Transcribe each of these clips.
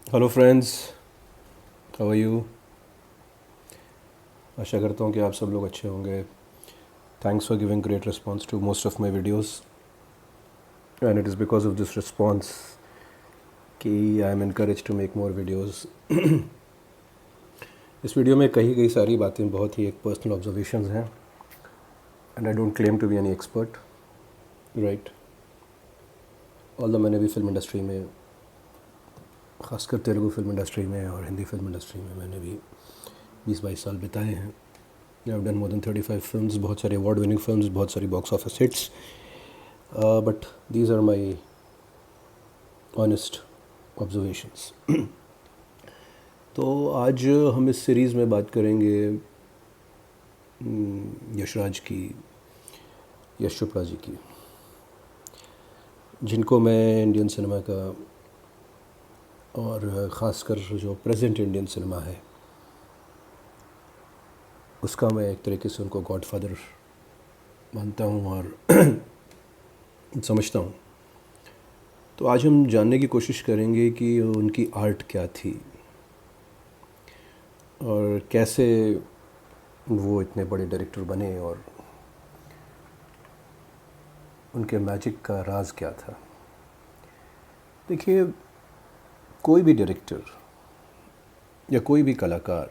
Hello friends, how are you. आशा करता हूँ कि आप सब लोग अच्छे होंगे। Thanks for giving great response to most of my videos and it is because of this response कि I am encourage to make more videos. इस वीडियो में कही गई सारी बातें बहुत ही एक पर्सनल ऑब्जर्वेशंस हैं and I don't claim to be any expert, right. Although मैंने भी फिल्म इंडस्ट्री में, ख़ासकर तेलुगु फिल्म इंडस्ट्री में और हिंदी फिल्म इंडस्ट्री में मैंने भी 20-22 साल बिताए हैं। I have done more than 35 films, बहुत सारी अवार्ड विनिंग फिल्म्स, बहुत सारी box office hits, but these are my honest observations. तो आज हम इस सीरीज़ में बात करेंगे यशराज की, यश चोपड़ा जी की, जिनको मैं इंडियन सिनेमा का और ख़ासकर जो प्रेजेंट इंडियन सिनेमा है उसका मैं एक तरीके से उनको गॉडफादर मानता हूँ और समझता हूँ। तो आज हम जानने की कोशिश करेंगे कि उनकी आर्ट क्या थी और कैसे वो इतने बड़े डायरेक्टर बने और उनके मैजिक का राज क्या था। देखिए, कोई भी डायरेक्टर या कोई भी कलाकार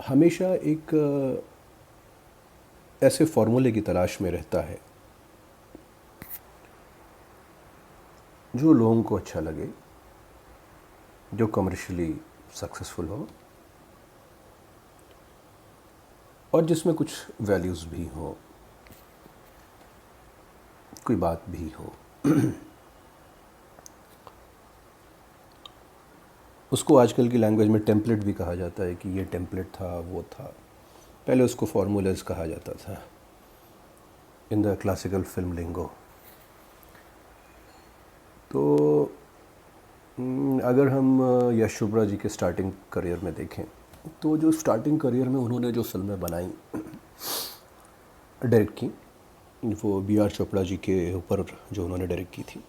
हमेशा एक ऐसे फॉर्मूले की तलाश में रहता है जो लोगों को अच्छा लगे, जो कमर्शियली सक्सेसफुल हो और जिसमें कुछ वैल्यूज़ भी हो, कोई बात भी हो। उसको आजकल की लैंग्वेज में टेम्पलेट भी कहा जाता है कि ये टेम्पलेट था, वो था। पहले उसको फार्मूलाज कहा जाता था इन द क्लासिकल फिल्म लिंगो। तो अगर हम यश चोपड़ा जी के स्टार्टिंग करियर में देखें तो जो स्टार्टिंग करियर में उन्होंने जो फिल्में बनाई, डायरेक्ट की, वो बी आर चोपड़ा जी के ऊपर जो उन्होंने डायरेक्ट की थी,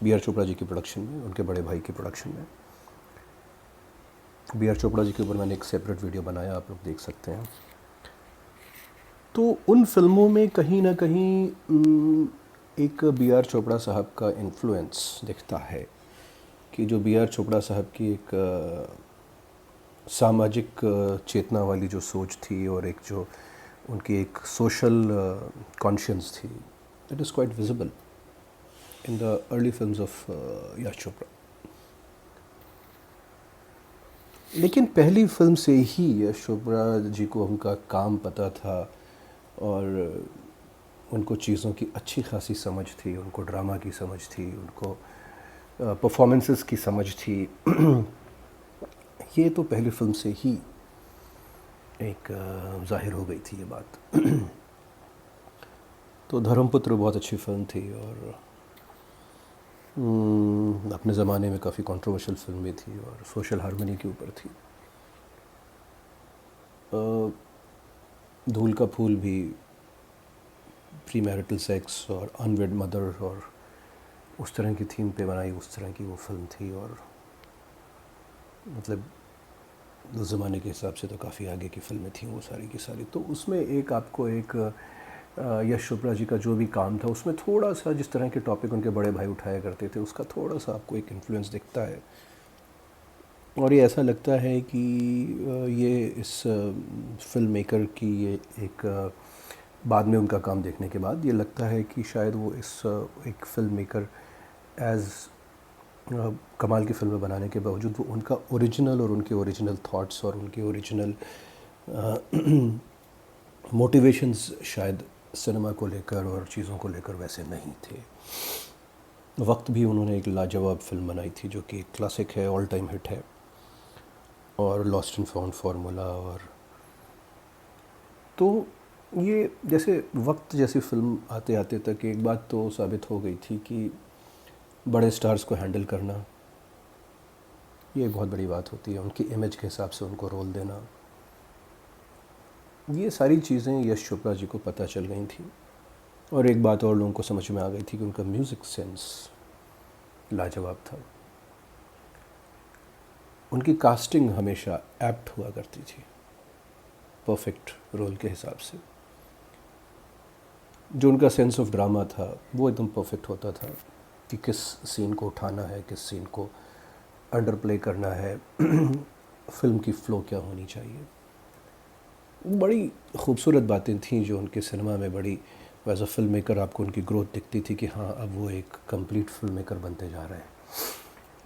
बी आर चोपड़ा जी की प्रोडक्शन में, उनके बड़े भाई की प्रोडक्शन में। बी आर चोपड़ा जी के ऊपर मैंने एक सेपरेट वीडियो बनाया, आप लोग देख सकते हैं। तो उन फिल्मों में कहीं ना कहीं एक बी आर चोपड़ा साहब का इन्फ्लुएंस दिखता है कि जो बी आर चोपड़ा साहब की एक सामाजिक चेतना वाली जो सोच थी और एक जो उनकी एक सोशल कॉन्शियंस थी, it is quite visible in the early films of Yash Chopra. लेकिन पहली फिल्म से ही यश चोपड़ा जी को उनका काम पता था और उनको चीज़ों की अच्छी खासी समझ थी, उनको ड्रामा की समझ थी, उनको परफॉर्मेंसेस की समझ थी। ये तो पहली फिल्म से ही एक ज़ाहिर हो गई थी ये बात। तो धर्मपुत्र बहुत अच्छी फिल्म थी और अपने ज़माने में काफ़ी कंट्रोवर्शियल फिल्म भी थी और सोशल हार्मनी के ऊपर थी। धूल का फूल भी प्री मैरिटल सेक्स और अनवेड मदर और उस तरह की थीम पे बनाई, उस तरह की वो फिल्म थी और मतलब उस ज़माने के हिसाब से तो काफ़ी आगे की फिल्में थी वो सारी की सारी। तो उसमें एक आपको एक यश चोपड़ा जी का जो भी काम था उसमें थोड़ा सा, जिस तरह के टॉपिक उनके बड़े भाई उठाया करते थे, उसका थोड़ा सा आपको एक इन्फ्लुएंस दिखता है और ये ऐसा लगता है कि ये इस फिल्म मेकर की ये एक बाद में उनका काम देखने के बाद ये लगता है कि शायद वो इस एक फिल्म मेकर एज़ कमाल की फिल्में बनाने के बावजूद वो उनका ओरिजिनल और उनके ओरिजिनल थॉट्स और उनके ओरिजिनल मोटिवेशंस शायद सिनेमा को लेकर और चीज़ों को लेकर वैसे नहीं थे। वक्त भी उन्होंने एक लाजवाब फिल्म बनाई थी जो कि क्लासिक है, ऑल टाइम हिट है, और लॉस्ट एंड फाउंड फार्मूला। और तो ये जैसे वक्त जैसी फिल्म आते आते तक एक बात तो साबित हो गई थी कि बड़े स्टार्स को हैंडल करना ये बहुत बड़ी बात होती है, उनकी इमेज के हिसाब से उनको रोल देना, ये सारी चीज़ें यश चोपड़ा जी को पता चल गई थी। और एक बात और लोगों को समझ में आ गई थी कि उनका म्यूज़िक सेंस लाजवाब था। उनकी कास्टिंग हमेशा एप्ट हुआ करती थी, परफेक्ट रोल के हिसाब से। जो उनका सेंस ऑफ ड्रामा था वो एकदम परफेक्ट होता था कि किस सीन को उठाना है, किस सीन को अंडर प्ले करना है, फिल्म की फ़्लो क्या होनी चाहिए। बड़ी खूबसूरत बातें थीं जो उनके सिनेमा में बड़ी, एज अ फिल्म मेकर आपको उनकी ग्रोथ दिखती थी कि हाँ अब वो एक कंप्लीट फिल्म मेकर बनते जा रहे हैं।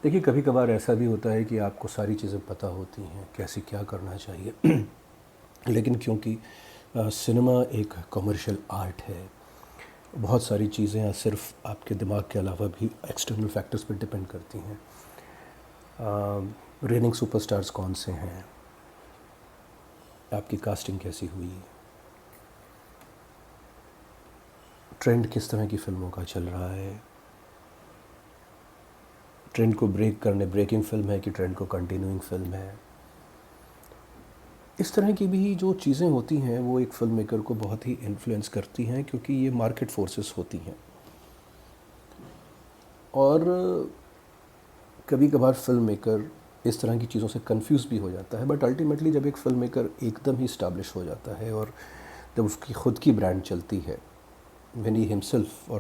देखिए कभी कभार ऐसा भी होता है कि आपको सारी चीज़ें पता होती हैं कैसे क्या करना चाहिए, लेकिन क्योंकि सिनेमा एक कमर्शियल आर्ट है, बहुत सारी चीज़ें सिर्फ आपके दिमाग के अलावा भी एक्सटर्नल फैक्टर्स पर डिपेंड करती हैं। रेनिंग सुपरस्टार्स कौन से हैं, आपकी कास्टिंग कैसी हुई, ट्रेंड किस तरह की फ़िल्मों का चल रहा है, ट्रेंड को ब्रेक करने ब्रेकिंग फ़िल्म है कि ट्रेंड को कंटिन्यूइंग फ़िल्म है। इस तरह की भी जो चीज़ें होती हैं वो एक फ़िल्म मेकर को बहुत ही इन्फ्लुएंस करती हैं, क्योंकि ये मार्केट फोर्सेस होती हैं। और कभी कभार फिल्म मेकर इस तरह की चीज़ों से कंफ्यूज भी हो जाता है, बट अल्टीमेटली जब एक फ़िल्म मेकर एकदम ही इस्टाब्लिश हो जाता है और जब उसकी ख़ुद की ब्रांड चलती है, when he himself or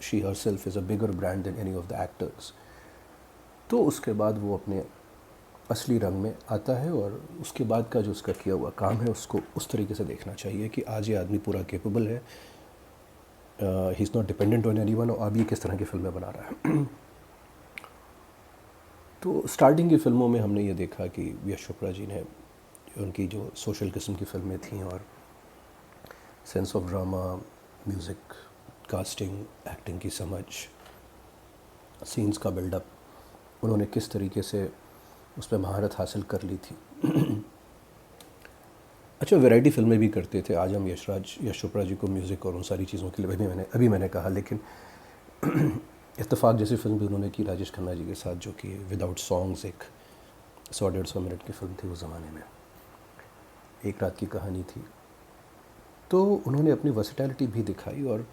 she herself is a bigger brand than any of the actors, तो उसके बाद वो अपने असली रंग में आता है। और उसके बाद का जो उसका किया हुआ काम है उसको उस तरीके से देखना चाहिए कि आज ये आदमी पूरा कैपेबल है, he is not dependent on anyone, और अब ये किस तरह की फ़िल्में बना रहा है। तो स्टार्टिंग की फ़िल्मों में हमने ये देखा कि यश चोपड़ा जी ने उनकी जो सोशल किस्म की फ़िल्में थीं और sense of drama, music, casting, acting की समझ, सीन्स का बिल्डअप, उन्होंने किस तरीके से उस पर महारत हासिल कर ली थी। अच्छा, वैरायटी फ़िल्में भी करते थे। आज हम यश चोपड़ा जी को म्यूज़िक और उन सारी चीज़ों के लिए अभी मैंने कहा, लेकिन इत्तेफाक जैसी फ़िल्म भी उन्होंने की राजेश खन्ना जी के साथ, जो कि विदाउट सॉन्ग्स एक 100-150 मिनट की फ़िल्म थी उस ज़माने में, एक रात की कहानी थी। तो उन्होंने अपनी वर्सेटैलिटी भी दिखाई और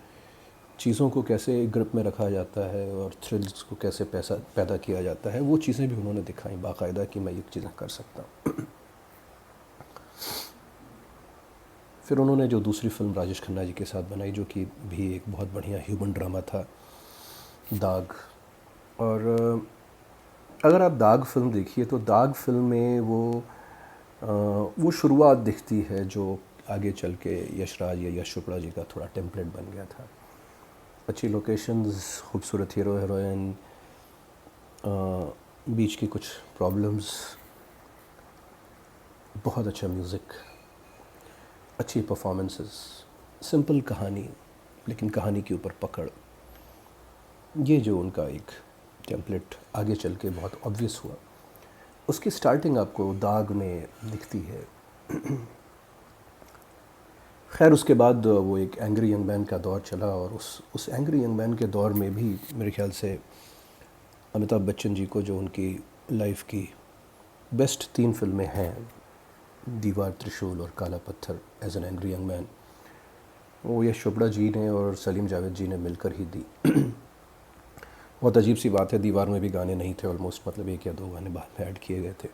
चीज़ों को कैसे ग्रिप में रखा जाता है और थ्रिल्स को कैसे पैदा किया जाता है, वो चीज़ें भी उन्होंने दिखाई बाकायदा कि मैं ये चीज़ें कर सकता हूँ। फिर उन्होंने जो दूसरी फ़िल्म राजेश खन्ना जी के साथ बनाई, जो कि भी एक बहुत बढ़िया ह्यूमन ड्रामा था, दाग। और अगर आप दाग फ़िल्म देखिए तो दाग फ़िल्म में वो शुरुआत दिखती है जो आगे चल के यशराज या यश चोपड़ा जी का थोड़ा टेम्पलेट बन गया था। अच्छी लोकेशंस, खूबसूरत हीरो हीरोइन, बीच की कुछ प्रॉब्लम्स, बहुत अच्छा म्यूज़िक, अच्छी परफॉर्मेंसेस, सिंपल कहानी लेकिन कहानी के ऊपर पकड़, ये जो उनका एक टेम्पलेट आगे चल के बहुत ऑब्वियस हुआ, उसकी स्टार्टिंग आपको दाग में दिखती है। खैर उसके बाद वो एक एंग्री यंग मैन का दौर चला और उस एंग्री यंग मैन के दौर में भी मेरे ख्याल से अमिताभ बच्चन जी को जो उनकी लाइफ की बेस्ट 3 फिल्में हैं, दीवार, त्रिशूल और Kaala Patthar, as an angry young man, वो यश चोपड़ा जी ने और सलीम जावेद जी ने मिलकर ही दी। बहुत अजीब सी बात है, दीवार में भी गाने नहीं थे ऑलमोस्ट, मतलब 1 या 2 गाने बाद में ऐड किए गए थे,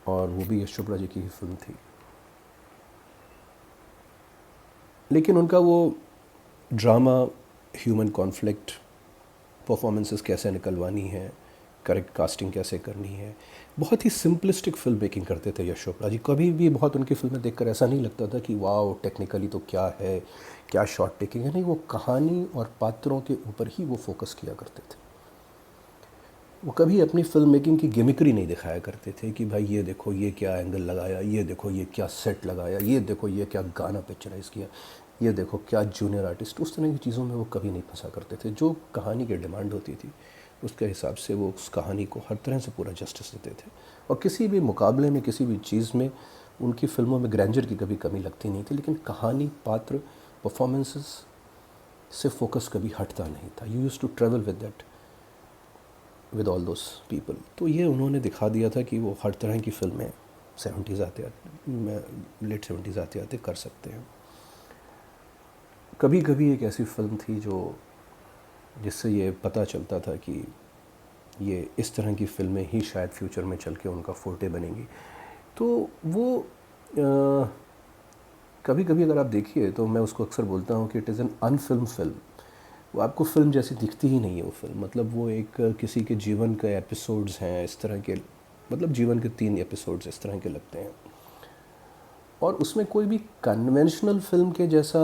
और वो भी यश चोपड़ा जी की ही फिल्म थी। लेकिन उनका वो ड्रामा, ह्यूमन कॉन्फ्लिक्ट, परफॉर्मेंसेस कैसे निकलवानी है, करेक्ट कास्टिंग कैसे करनी है, बहुत ही सिंपलिस्टिक फिल्म मेकिंग करते थे यश चोपड़ा जी। कभी भी बहुत उनकी फिल्में देखकर ऐसा नहीं लगता था कि वाओ टेक्निकली तो क्या है, क्या शॉट टेकिंग है, नहीं, वो कहानी और पात्रों के ऊपर ही वो फोकस किया करते थे। वो कभी अपनी फिल्म मेकिंग की गिमिक्री नहीं दिखाया करते थे कि भाई ये देखो ये क्या एंगल लगाया, ये देखो ये क्या सेट लगाया, ये देखो ये क्या गाना पिक्चराइज़ किया, ये देखो क्या जूनियर आर्टिस्ट, उस तरह की चीज़ों में वो कभी नहीं फंसा करते थे। जो कहानी की डिमांड होती थी उसके हिसाब से वो उस कहानी को हर तरह से पूरा जस्टिस देते थे, और किसी भी मुकाबले में, किसी भी चीज़ में उनकी फ़िल्मों में ग्रैंडर की कभी कमी लगती नहीं थी, लेकिन कहानी, पात्र, परफॉर्मेंसेस से फोकस कभी हटता नहीं था। You use to travel with all those people. तो ये उन्होंने दिखा दिया था कि वो हर तरह की फ़िल्में 70s लेट 70s आते आते कर सकते हैं। कभी कभी एक ऐसी फ़िल्म थी जिससे ये पता चलता था कि ये इस तरह की फ़िल्में ही शायद फ्यूचर में चल के उनका फोर्टे बनेंगी। तो वो कभी कभी अगर आप देखिए तो मैं उसको अक्सर बोलता हूँ कि इट इज़ एन अनफिल्म फिल्म। वो आपको फ़िल्म जैसी दिखती ही नहीं है वो फ़िल्म, मतलब वो एक किसी के जीवन के एपिसोड्स हैं इस तरह के, मतलब जीवन के 3 एपिसोड्स इस तरह के लगते हैं। और उसमें कोई भी कन्वेंशनल फ़िल्म के जैसा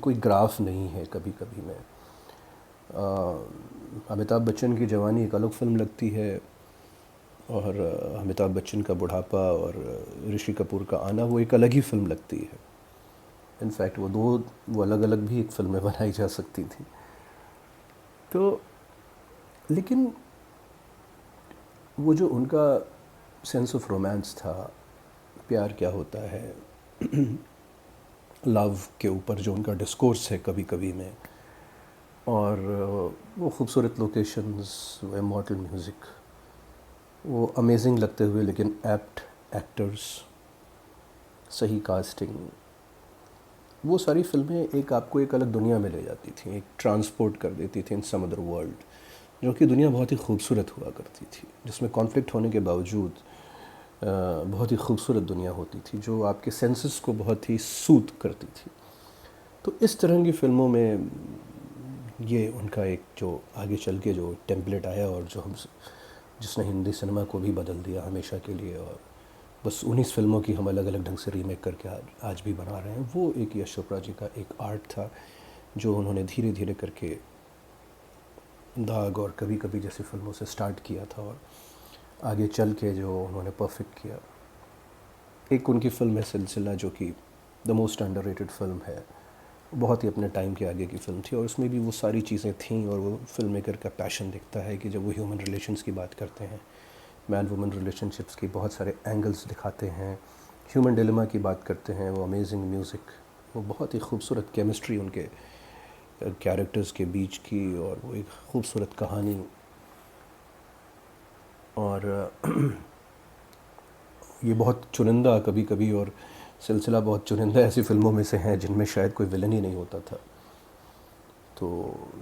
कोई ग्राफ नहीं है कभी कभी में। अमिताभ बच्चन की जवानी एक अलग फ़िल्म लगती है, और अमिताभ बच्चन का बुढ़ापा और ऋषि कपूर का आना वो एक अलग ही फ़िल्म लगती है। इनफैक्ट वो अलग अलग भी एक फ़िल्में बनाई जा सकती थी। तो लेकिन वो जो उनका सेंस ऑफ रोमांस था, प्यार क्या होता है, लव के ऊपर जो उनका डिस्कोर्स है कभी कभी में, और वो खूबसूरत लोकेशंस, वो इमॉर्टल म्यूज़िक, वो अमेजिंग लगते हुए लेकिन एप्ट एक्टर्स, सही कास्टिंग, वो सारी फ़िल्में एक आपको एक अलग दुनिया में ले जाती थी, एक ट्रांसपोर्ट कर देती थी इन सम अदर वर्ल्ड, जो कि दुनिया बहुत ही खूबसूरत हुआ करती थी, जिसमें कॉन्फ्लिक्ट होने के बावजूद बहुत ही खूबसूरत दुनिया होती थी जो आपके सेंसेस को बहुत ही सूट करती थी। तो इस तरह की फ़िल्मों में ये उनका एक जो आगे चल के जो टेम्पलेट आया, और जो हम जिसने हिंदी सिनेमा को भी बदल दिया हमेशा के लिए, और बस उन्हीं फ़िल्मों की हम अलग अलग ढंग से रीमेक करके आज भी बना रहे हैं, वो एक यश चोपड़ा जी का एक आर्ट था जो उन्होंने धीरे धीरे करके दाग और कभी कभी जैसी फ़िल्मों से स्टार्ट किया था, और आगे चल के जो उन्होंने परफेक्ट किया। एक उनकी फ़िल्म है सिलसिला, जो कि द मोस्ट अंडररेटेड फ़िल्म है, बहुत ही अपने टाइम के आगे की फ़िल्म थी, और उसमें भी वो सारी चीज़ें थीं, और वो फ़िल्म मेकर का पैशन दिखता है कि जब वो ह्यूमन रिलेशंस की बात करते हैं, मैन वुमन रिलेशनशिप्स की बहुत सारे एंगल्स दिखाते हैं, ह्यूमन डिलेमा की बात करते हैं, वो अमेजिंग म्यूज़िक, वो बहुत ही खूबसूरत केमिस्ट्री उनके कैरेक्टर्स के बीच की, और वो एक खूबसूरत कहानी, और ये बहुत चुनिंदा कभी कभी, और सिलसिला बहुत चुनिंदा ऐसी फ़िल्मों में से हैं जिनमें शायद कोई विलन ही नहीं होता था। तो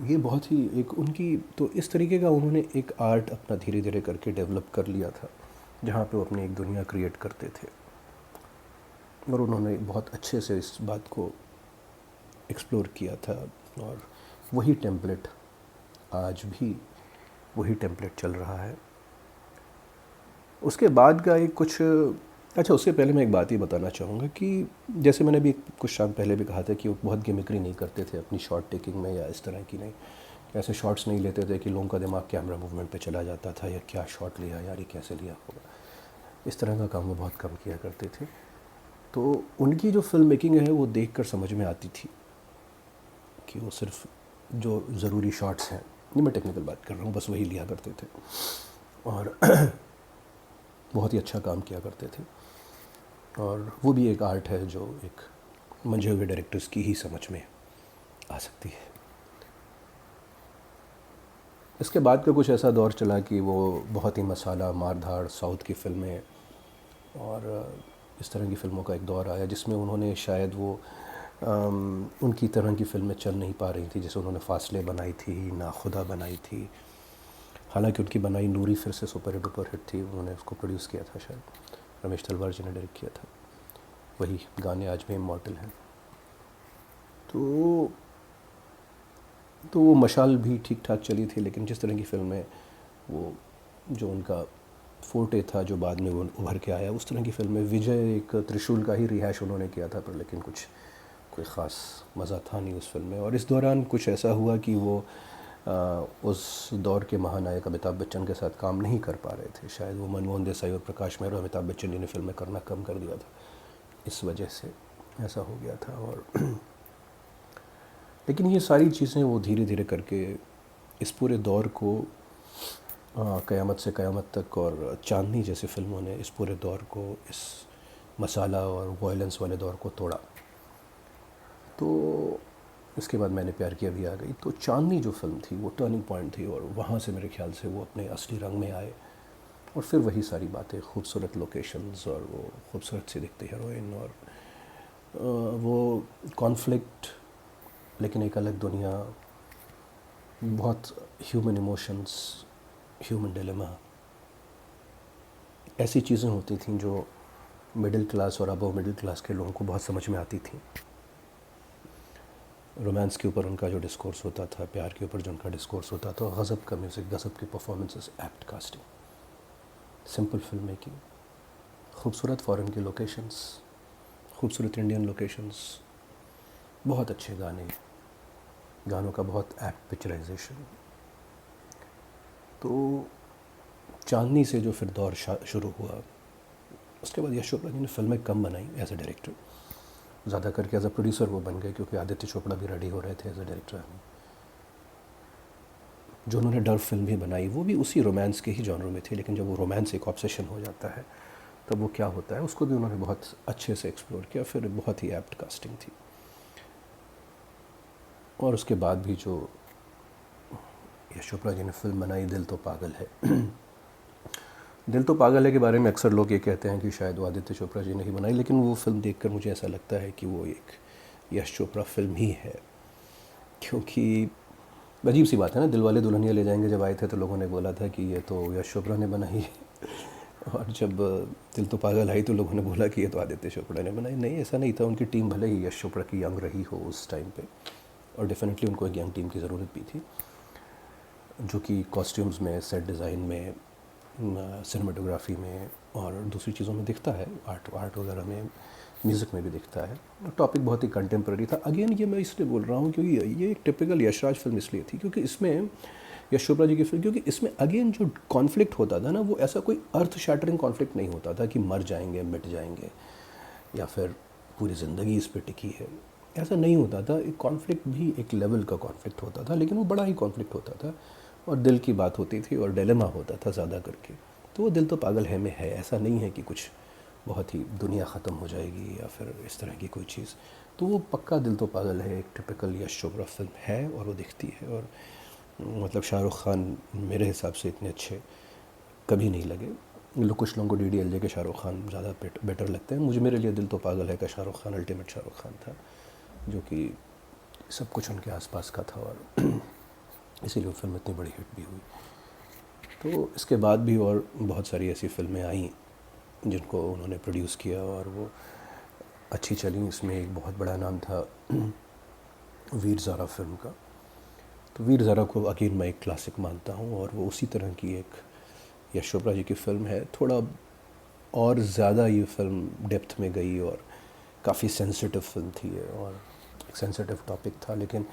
ये बहुत ही एक उनकी, तो इस तरीके का उन्होंने एक आर्ट अपना धीरे धीरे करके डेवलप कर लिया था, जहाँ पे वो अपनी एक दुनिया क्रिएट करते थे, और उन्होंने बहुत अच्छे से इस बात को एक्सप्लोर किया था, और वही टेम्पलेट आज भी वही टेम्पलेट चल रहा है। उसके बाद का एक कुछ, अच्छा उससे पहले मैं एक बात ये बताना चाहूँगा कि जैसे मैंने भी कुछ शाम पहले भी कहा था कि वो बहुत गिमिक्री नहीं करते थे अपनी शॉट टेकिंग में, या इस तरह की नहीं, ऐसे शॉट्स नहीं लेते थे कि लोगों का दिमाग कैमरा मूवमेंट पे चला जाता था, या क्या शॉट लिया यार, ये कैसे लिया होगा, इस तरह का काम वो बहुत कम किया करते थे। तो उनकी जो फिल्म मेकिंग है वो देख कर समझ में आती थी कि वो सिर्फ जो ज़रूरी शॉट्स हैं, ये मैं टेक्निकल बात कर रहा हूँ, बस वही लिया करते थे, और बहुत ही अच्छा काम किया करते थे। और वो भी एक आर्ट है जो एक मंझे हुए डायरेक्टर्स की ही समझ में आ सकती है। इसके बाद का कुछ ऐसा दौर चला कि वो बहुत ही मसाला मारधाड़ साउथ की फ़िल्में, और इस तरह की फ़िल्मों का एक दौर आया जिसमें उन्होंने शायद वो उनकी तरह की फ़िल्में चल नहीं पा रही थी, जैसे उन्होंने फासले बनाई थी, ना खुदा बनाई थी, हालांकि उनकी बनाई नूरी फिर से सुपर डुपर हिट थी, उन्होंने उसको प्रोड्यूस किया था, शायद रमेश तलवार जी ने डायरेक्ट किया था, वही गाने आज भी इमॉर्टल हैं। तो वो मशाल भी ठीक ठाक चली थी, लेकिन जिस तरह की फ़िल्में वो जो उनका फोर्टे था जो बाद में वो उभर के आया, उस तरह की फ़िल्में, विजय एक त्रिशूल का ही रिहाश उन्होंने किया था, पर लेकिन कुछ कोई ख़ास मज़ा था नहीं उस फिल्म में। और इस दौरान कुछ ऐसा हुआ कि वो उस दौर के महानायक अमिताभ बच्चन के साथ काम नहीं कर पा रहे थे, शायद वो मनमोहन देसाई और प्रकाश मेहरा, अमिताभ बच्चन जी ने फिल्में करना कम कर दिया था, इस वजह से ऐसा हो गया था। और लेकिन ये सारी चीज़ें वो धीरे धीरे करके इस पूरे दौर को क़यामत से क़यामत तक और चांदनी जैसी फ़िल्मों ने इस पूरे दौर को, इस मसाला और वायलेंस वाले दौर को तोड़ा। तो इसके बाद मैंने प्यार किया भी आ गई, तो चांदनी जो फ़िल्म थी वो टर्निंग पॉइंट थी, और वहाँ से मेरे ख्याल से वो अपने असली रंग में आए, और फिर वही सारी बातें, खूबसूरत लोकेशंस, और वो खूबसूरत सी दिखती हीरोइन, और वो कॉन्फ्लिक्ट, लेकिन एक अलग दुनिया, बहुत ह्यूमन इमोशंस, ह्यूमन डिलेमा, ऐसी चीज़ें होती थीं जो मिडिल क्लास और अबव मिडिल क्लास के लोगों को बहुत समझ में आती थी। रोमांस के ऊपर उनका जो डिस्कोर्स होता था, प्यार के ऊपर जो उनका डिस्कोर्स होता था, गज़ब का म्यूज़िक, गज़ब की performances, apt casting, simple film making, खूबसूरत फ़ॉरेन की लोकेशंस, खूबसूरत इंडियन लोकेशंस, बहुत अच्छे गाने, गानों का बहुत एप्ट पिक्चराइजेशन। तो चांदनी से जो फिर दौर शुरू हुआ, उसके बाद यश चोपड़ा जी ने फिल्में कम बनाई एज ए डायरेक्टर, ज़्यादा करके एज ए प्रोड्यूसर वो बन गए, क्योंकि आदित्य चोपड़ा भी रेडी हो रहे थे एज ए डायरेक्टर। जो उन्होंने डर फिल्म भी बनाई वो भी उसी रोमांस के ही जॉनर में थी, लेकिन जब वो रोमांस एक ऑब्सेशन हो जाता है तब वो क्या होता है, उसको भी उन्होंने बहुत अच्छे से एक्सप्लोर किया, फिर बहुत ही एप्ट कास्टिंग थी। और उसके बाद भी जो यश चोपड़ा जी ने फिल्म बनाई दिल तो पागल है दिल तो पागल है के बारे में अक्सर लोग ये कहते हैं कि शायद वो आदित्य चोपड़ा जी ने ही बनाई, लेकिन वो फिल्म देखकर मुझे ऐसा लगता है कि वो एक यश चोपड़ा फिल्म ही है। क्योंकि अजीब सी बात है ना, दिलवाले दुल्हनिया ले जाएंगे जब आए थे तो लोगों ने बोला था कि ये तो यश चोपड़ा ने बनाई है और जब दिल तो पागल आई तो लोगों ने बोला कि ये तो आदित्य चोपड़ा ने बनाई। नहीं, ऐसा नहीं था। उनकी टीम भले ही यश चोपड़ा की यंग रही हो उस टाइम पे, और डेफिनेटली उनको एक यंग टीम की ज़रूरत भी थी, जो कि कॉस्ट्यूम्स में, सेट डिज़ाइन में, सिनेमाटोग्राफी में और दूसरी चीज़ों में दिखता है, आर्ट वगैरह में, म्यूज़िक में भी दिखता है। टॉपिक बहुत ही कंटेम्प्रेरी था। अगेन ये मैं इसलिए बोल रहा हूँ क्योंकि ये एक टिपिकल यशराज फिल्म इसलिए थी क्योंकि इसमें, यश चोपड़ा जी की फिल्म, क्योंकि इसमें अगेन जो कॉन्फ्लिक्ट होता था ना, वो ऐसा कोई अर्थ शैटरिंग कॉन्फ्लिक्ट नहीं होता था कि मर जाएंगे, मिट जाएंगे, या फिर पूरी ज़िंदगी इस पर टिकी है, ऐसा नहीं होता था। एक कॉन्फ्लिक्ट भी एक लेवल का कॉन्फ्लिक्ट होता था, लेकिन वो बड़ा ही कॉन्फ्लिक्ट होता था और दिल की बात होती थी और डिलेमा होता था ज़्यादा करके। तो वो दिल तो पागल है में है, ऐसा नहीं है कि कुछ बहुत ही दुनिया ख़त्म हो जाएगी या फिर इस तरह की कोई चीज़। तो वो पक्का दिल तो पागल है, एक टिपिकल यश चोपड़ा फिल्म है और वो दिखती है। और मतलब शाहरुख़ खान मेरे हिसाब से इतने अच्छे कभी नहीं लगे। कुछ लोगों को DDLJ के शाहरुख़ खान ज़्यादा बेटर लगते हैं। मेरे लिए दिल तो पागल है का शाहरुख़ खान अल्टीमेट शाहरुख़ खान था, जो कि सब कुछ उनके आसपास का था और इसीलिए वो फिल्म इतनी बड़ी हिट भी हुई। तो इसके बाद भी और बहुत सारी ऐसी फिल्में आई जिनको उन्होंने प्रोड्यूस किया और वो अच्छी चली। इसमें एक बहुत बड़ा नाम था वीर ज़ारा फिल्म का। तो वीर ज़ारा को अगेन मैं एक क्लासिक मानता हूँ और वो उसी तरह की एक यश चोपड़ा जी की फ़िल्म है। थोड़ा और ज़्यादा ये फिल्म डेप्थ में गई और काफ़ी सेंसिटिव फिल्म थी और एक सेंसिटिव टॉपिक था, लेकिन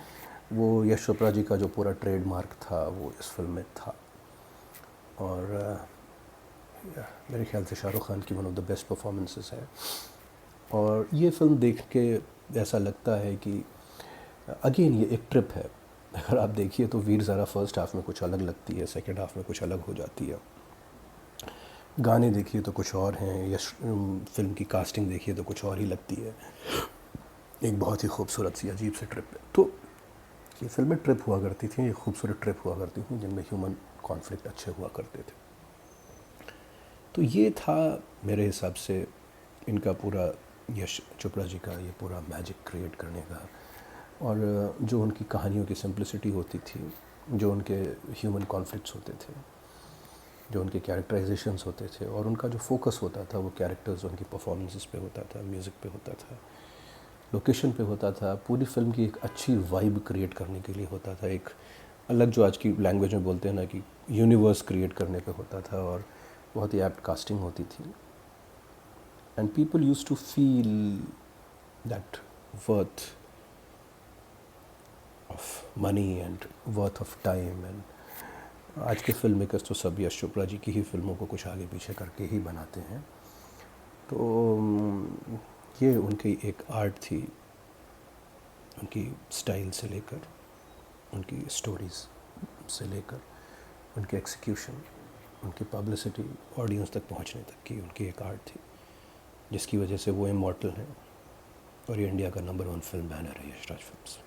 वो यश चोपड़ा जी का जो पूरा ट्रेडमार्क था वो इस फिल्म में था। और मेरे ख्याल से शाहरुख़ खान की one of the best performances है। और ये फ़िल्म देख के ऐसा लगता है कि अगेन ये एक ट्रिप है। अगर आप देखिए तो वीर ज़ारा फर्स्ट हाफ में कुछ अलग लगती है, सेकंड हाफ में कुछ अलग हो जाती है। गाने देखिए तो कुछ और हैं, या फिल्म की कास्टिंग देखिए तो कुछ और ही लगती है। एक बहुत ही खूबसूरत सी अजीब सी ट्रिप है। तो ये फिल्में ट्रिप हुआ करती थी, ये खूबसूरत ट्रिप हुआ करती थी जिनमें ह्यूमन कॉन्फ्लिक्ट अच्छे हुआ करते थे। तो ये था मेरे हिसाब से इनका पूरा यश चोपड़ा जी का ये पूरा मैजिक क्रिएट करने का। और जो उनकी कहानियों की सिंप्लिसिटी होती थी, जो उनके ह्यूमन कॉन्फ्लिक्ट्स होते थे, जो उनके कैरेक्टराइजेशंस होते थे और उनका जो फोकस होता था वो कैरेक्टर्स, उनकी परफॉर्मेंसेस पे होता था, म्यूज़िक पे होता था, लोकेशन पे होता था। पूरी फिल्म की एक अच्छी वाइब क्रिएट करने के लिए होता था, एक अलग जो आज की लैंग्वेज में बोलते हैं ना कि यूनिवर्स क्रिएट करने पे होता था। और बहुत ही एप्ट कास्टिंग होती थी and people used to feel that worth of money and worth of time. And आज के फिल्म मेकर्स तो सब यश चोपड़ा जी की ही फिल्मों को कुछ आगे पीछे करके ही बनाते हैं। तो ये उनकी एक आर्ट थी, उनकी स्टाइल से लेकर, उनकी स्टोरीज़ से लेकर, उनके एक्सिक्यूशन, उनकी पब्लिसिटी, ऑडियंस तक पहुंचने तक की उनकी एक आर्ट थी, जिसकी वजह से वो इमॉर्टल हैं और ये इंडिया का नंबर 1 फिल्म बैनर है यशराज फिल्म्स।